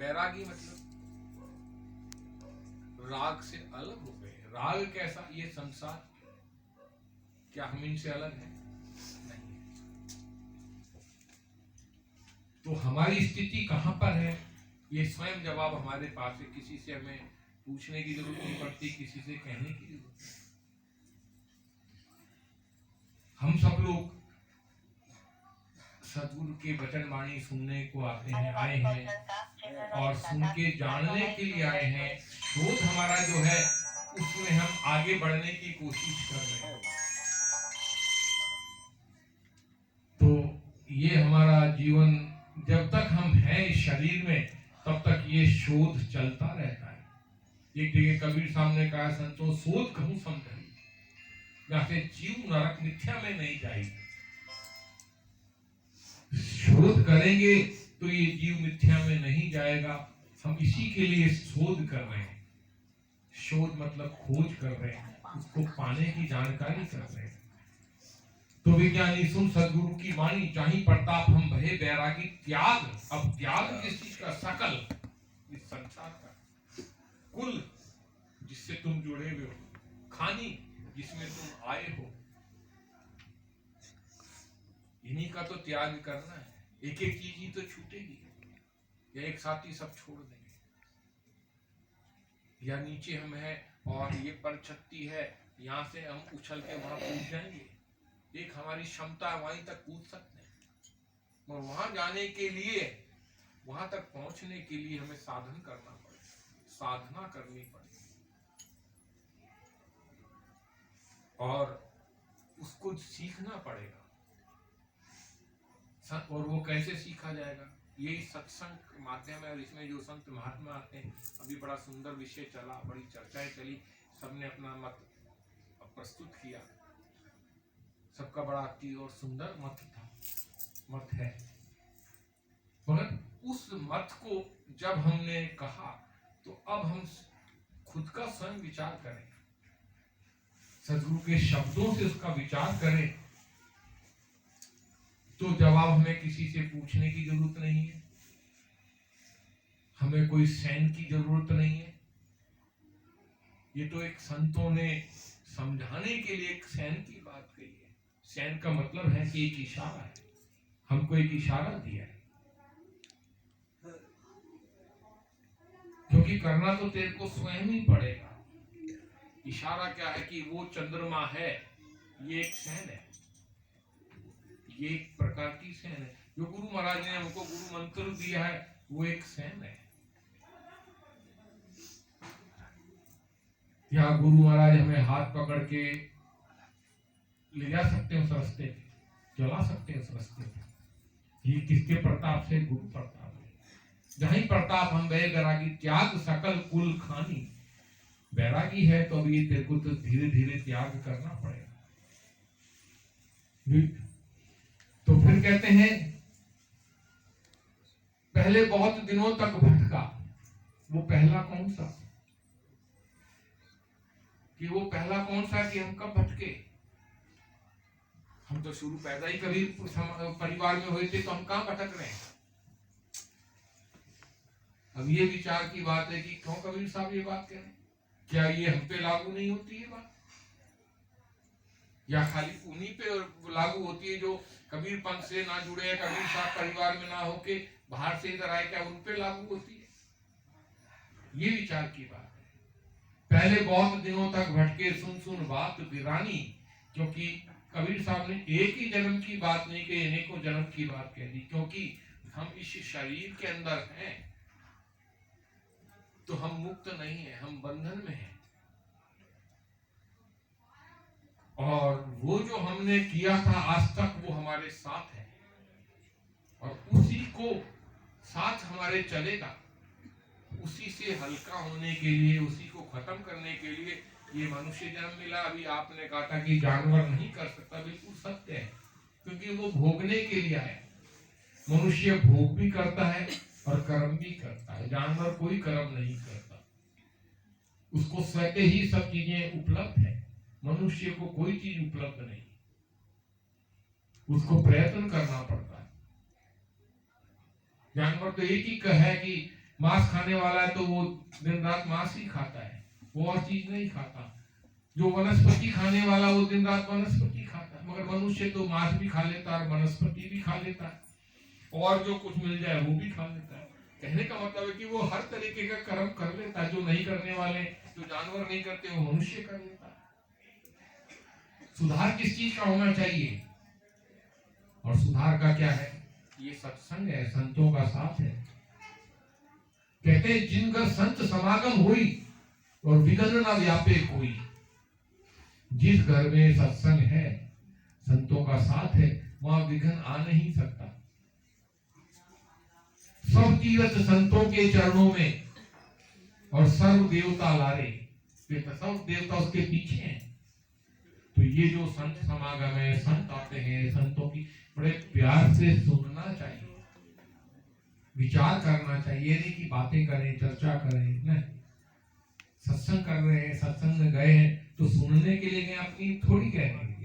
बैरागी मतलब राग से अलग हो गए। राग कैसा? ये संसार, क्या हम इनसे अलग हैं? नहीं। तो हमारी स्थिति कहां पर है, ये स्वयं जवाब हमारे पास है। किसी से हमें पूछने की जरूरत नहीं पड़ती, किसी से कहने की जरूरत नहीं। हम सब लोग सदगुरु के वचन वाणी सुनने को आए हैं और सुन के जानने के लिए आए हैं। शोध हमारा जो है उसमें हम आगे बढ़ने की कोशिश कर रहे हैं। तो ये हमारा जीवन, जब तक हम हैं इस शरीर में तब तक ये शोध चलता रहता है। एक जगह कबीर साहब ने कहा, संतों शोध कहूं समझाई, जैसे जीव नरक मिथ्या में नहीं जाएगी। शोध करेंगे तो ये जीव मिथ्या में नहीं जाएगा। हम इसी के लिए शोध कर रहे हैं। शोध मतलब खोज कर रहे हैं, उसको पाने की जानकारी कर रहे हैं। तो विज्ञानी सुन सदगुरु की वाणी, चाही प्रताप हम भये बैरागी त्याग। अब त्याग किस चीज का? सकल, इस संसार का, कुल जिससे तुम जुड़े हुए हो, खानी जिसमें तुम आए हो, इन्हीं का तो त्याग करना है। एक एक चीज ही तो छूटेगी, या एक साथ ही सब छोड़ देंगे, या नीचे हम है और ये परछत्ती है, यहां से हम उछल के वहां कूद जाएंगे। एक हमारी क्षमता वहीं तक कूद सकते हैं, और वहां जाने के लिए, वहां तक पहुंचने के लिए हमें साधन करना पड़ेगा, साधना करनी पड़ेगी, और उसको सीखना पड़ेगा। और वो कैसे सीखा जाएगा? यही सत्संग के माध्यम है। और इसमें जो संत महात्मा आते हैं, अभी बड़ा सुंदर विषय चला, बड़ी चर्चाएं चली, सबने अपना मत प्रस्तुत किया, सबका बड़ा अति और सुंदर मत था, मत है। मगर उस मत को जब हमने कहा, तो अब हम खुद का स्वयं विचार करें, सदगुरु के शब्दों से उसका विचार करें, तो जवाब हमें किसी से पूछने की जरूरत नहीं है, हमें कोई सैन की जरूरत नहीं है। ये तो एक संतों ने समझाने के लिए एक सैन की बात कही है। सैन का मतलब है कि एक इशारा है, हमको एक इशारा दिया है, क्योंकि करना तो तेरे को स्वयं ही पड़ेगा। इशारा क्या है कि वो चंद्रमा है, ये एक सैन है, ये एक प्रकार की सैन है। जो गुरु महाराज ने हमको गुरु मंत्र दिया है, वो एक सैन है। या गुरु महाराज हमें हाथ पकड़ के ले जा सकते हैं उस रास्ते पे, चला सकते हैं उस रास्ते पे। ये किसके प्रताप से? गुरु प्रताप है। जहां प्रताप हम भये बैरागी त्याग सकल कुल खानी। बैरागी है तो अभी तेरे को तो धीरे धीरे त्याग करना पड़ेगा। तो फिर कहते हैं, पहले बहुत दिनों तक भटका। वो पहला कौन सा? कि वो पहला कौन सा कि हम कब भटके? हम तो शुरू पैदा ही कभी परिवार में हुए थे, तो हम कहां भटक रहे हैं? अब ये विचार की बात है कि क्यों कबीर साहब ये बात कह रहे हैं, क्या ये हम पे लागू नहीं होती है बात, या खाली उन्हीं पे लागू होती है जो कबीर पंथ से ना जुड़े हैं, कबीर साहब परिवार में ना होके बाहर से इधर आए, क्या उन पे लागू होती है? ये विचार की बात है। पहले बहुत दिनों तक भटके सुन सुन बात वीरानी, क्योंकि कबीर साहब ने एक ही जन्म की बात नहीं कही, अनेकों जन्म की बात कह दी। क्योंकि हम इस शरीर के अंदर हैं तो हम मुक्त नहीं है, हम बंधन में हैं। और वो जो हमने किया था आज तक, वो हमारे साथ है, और उसी को साथ हमारे चलेगा। उसी से हल्का होने के लिए, उसी को खत्म करने के लिए ये मनुष्य जन्म मिला। अभी आपने कहा था कि जानवर नहीं कर सकता, बिल्कुल सत्य है, क्योंकि वो भोगने के लिए आया। मनुष्य भोग भी करता है और कर्म भी करता है, जानवर कोई कर्म नहीं करता, उसको स्वतः ही सब चीजें उपलब्ध है। मनुष्य को कोई चीज उपलब्ध नहीं, उसको प्रयत्न करना पड़ता है। जानवर तो एक ही है कि मांस खाने वाला है तो वो दिन रात मांस ही खाता है, वो और चीज नहीं खाता। जो वनस्पति खाने वाला वो दिन रात वनस्पति खाता है। मगर मनुष्य तो मांस भी खा लेता है, वनस्पति भी खा लेता है, और जो कुछ मिल जाए वो भी खा लेता है। कहने का मतलब है कि वो हर तरीके का कर्म कर लेता है। जो नहीं करने वाले, जो जानवर नहीं करते, वो मनुष्य कर लेता है। सुधार किस चीज का होना चाहिए? और सुधार का क्या है? ये सत्संग है, संतों का साथ है। कहते हैं जिनका संत समागम हुई और विघ्न न व्यापे कोई। जिस घर में सत्संग है, संतों का साथ है, वहां विघ्न आ नहीं सकता। सब तीर्थ संतों के चरणों में और सर्व देवता लारे, सब देवता उसके पीछे हैं। तो ये जो संत समागम है, संत आते हैं, संतों की बड़े प्यार से सुनना चाहिए, विचार करना चाहिए। नहीं कि बातें करें, चर्चा करें, नहीं। सत्संग कर रहे हैं, सत्संग में गए हैं तो सुनने के लिए गए, अपनी थोड़ी कह रहे हैं।